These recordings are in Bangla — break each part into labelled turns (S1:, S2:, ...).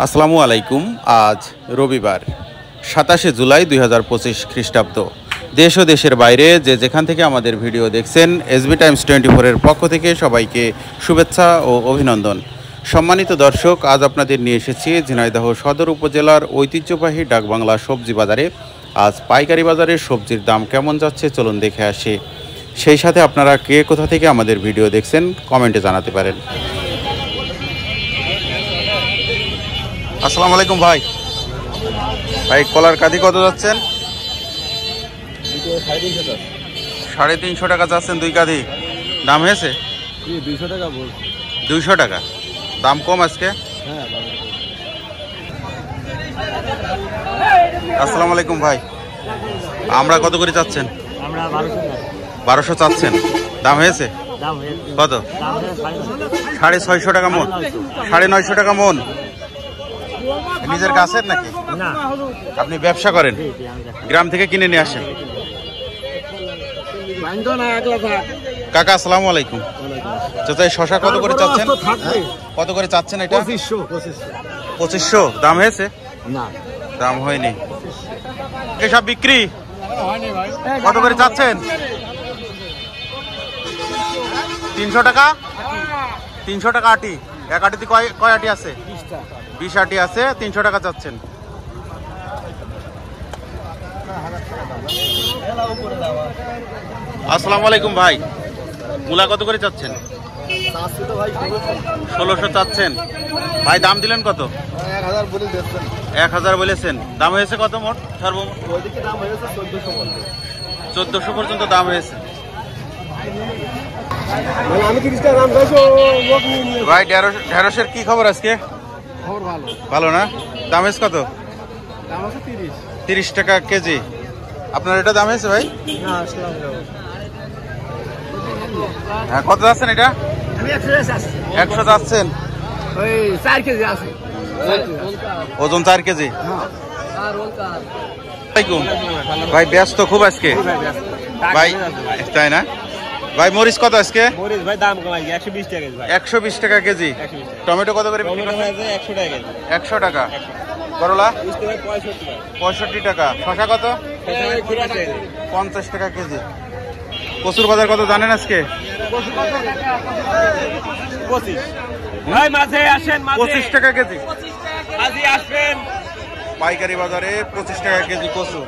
S1: আসসালামু আলাইকুম। আজ রবিবার 27 জুলাই 2025 খ্রিস্টাব্দ। দেশ ও দেশের বাইরে যে যেখান থেকে আমাদের ভিডিও দেখছেন, এসবি টাইমস 24-এর পক্ষ থেকে সবাইকে শুভেচ্ছা ও অভিনন্দন। সম্মানিত দর্শক, আজ আপনাদের নিয়ে এসেছি ঝিনাইদহ সদর উপজেলার ঐতিহ্যবাহী ডাকবাংলা সবজি বাজারে। আজ পাইকারি বাজারে সবজির দাম কেমন যাচ্ছে চলুন দেখে আসি। সেই সাথে আপনারা কে কোথা থেকে আমাদের ভিডিও দেখছেন কমেন্টে জানাতে পারেন। আসসালামু আলাইকুম ভাই। কলার কাঁদি কত যাচ্ছেন? 350 টাকা যাচ্ছেন দুই কাঁদি। দাম হয়েছে
S2: 200 টাকা।
S1: 200 টাকা দাম কম আজকে। আসসালামু আলাইকুম ভাই। আমরা কত করে চাচ্ছেন? 1200 চাচ্ছেন। দাম হয়েছে কত? 650 টাকা মন। 950 টাকা মন। নিজের গাছের নাকি? আপনি ব্যবসা করেন? গ্রাম থেকে কিনে নিয়ে আসেন? কাকা আসসালামু আলাইকুম। চাচা শশা কত করে চাচ্ছেন? কত করে চাচ্ছেন এটা? 2500। দাম হয়েছে? না, দাম হয়নি। সব বিক্রি? কত করে চাচ্ছেন? 300 টাকা। 300 টাকা আটি। এক আটিতে কয় আটি আছে? 20 আটি আছে। 300 টাকা চাচ্ছেন। আসসালামু আলাইকুম ভাই। মূলা কত করে চাচ্ছেন? 1600 চাচ্ছেন। ভাই দাম দিলেন কত? 1000 বলেছেন। দাম হয়েছে কত মোট? সর্বমোট 1400 পর্যন্ত দাম হয়েছে। ভাই ঢেঁড়সের কি খবর আজকে? ভালো না? দাম হয়েছে কত? 30 টাকা কেজি। আপনার এটা দাম হয়েছে ভাই? হ্যাঁ, কত যাচ্ছেন এটা? 100 যাচ্ছেন। ওজন 4 কেজি। ভাই ব্যস্ত খুব আজকে ভাই, তাই না? ভাই মরিচ কত আজকে? 120 টাকা কেজি। টমেটো কত করে? 100 টাকা। করলা 65 টাকা। শশা কত? 50 টাকা কেজি। কচুর বাজার কত জানেন আজকে? 25 টাকা কেজি। পাইকারি বাজারে 25 টাকা কেজি কচু।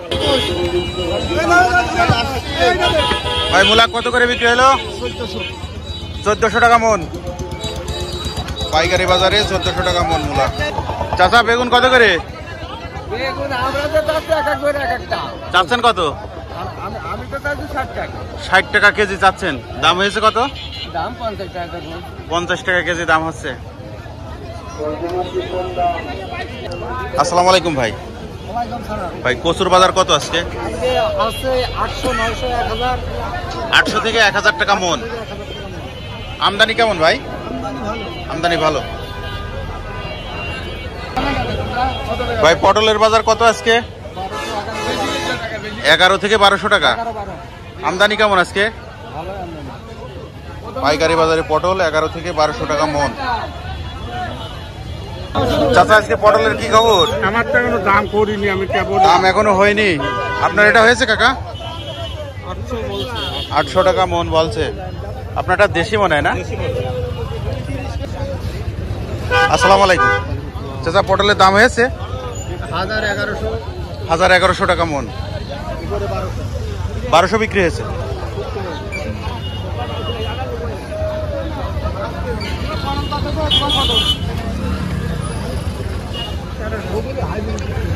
S1: ভাই মূলা কত করে বিক্রি হলো? 1400 টাকা মন। পাইকারি বাজারে 1400 টাকা মন মূলা। চাচা বেগুন কত করে চাচ্ছেন? কত? 60 টাকা কেজি চাচ্ছেন। দাম হয়েছে কত? 50 টাকা কেজি দাম হচ্ছে। আসসালামু আলাইকুম ভাই। ভাই কচুর বাজার কত আজকে? 800 থেকে 1000 টাকা মন। আমদানি কেমন ভাই? আমদানি ভালো। ভাই পটলের বাজার কত আজকে? 11 থেকে 1200 টাকা। আমদানি কেমন আজকে? পাইকারি বাজারে পটল 11 থেকে 1200 টাকা মন। চাচা আজকে পটলের কি খবর?
S2: আমার তো এখনো দাম করিনি, আমি কেবল
S1: দাম এখনো হয়নি। আপনার এটা হয়েছে কাকা? 800 টাকা মন বলছে। আপনারটা দেশি মনে হয় না? আসসালামু আলাইকুম। চাচা পটলের দাম হয়েছে? 1100 টাকা মন। 1200 বিক্রি হয়েছে।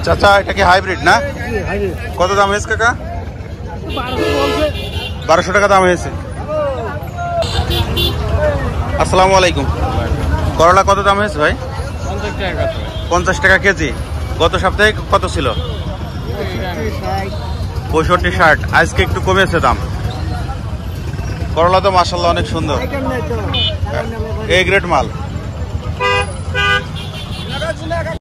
S1: চাচা এটা কি হাইব্রিড না? কত দাম হয়েছে কাকা? 1200 টাকা দাম হয়েছে। আসসালামু আলাইকুম। করলা কত দাম হয়েছে ভাই? 50 টাকা কেজি। গত সপ্তাহে কত ছিল? 65-60। আজকে একটু কমেছে দাম। করলা তো মাশাআল্লাহ অনেক সুন্দর, এ গ্রেড মাল।